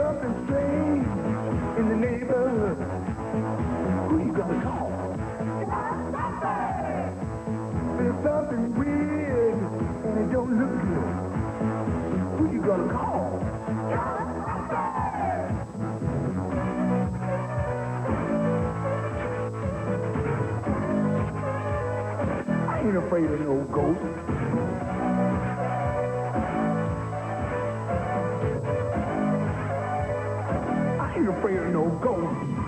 something strange in the neighborhood. Who you gonna call? There's something weird and it don't look good. Who you gonna call? I ain't afraid of no ghost. I ain't afraid of no ghost.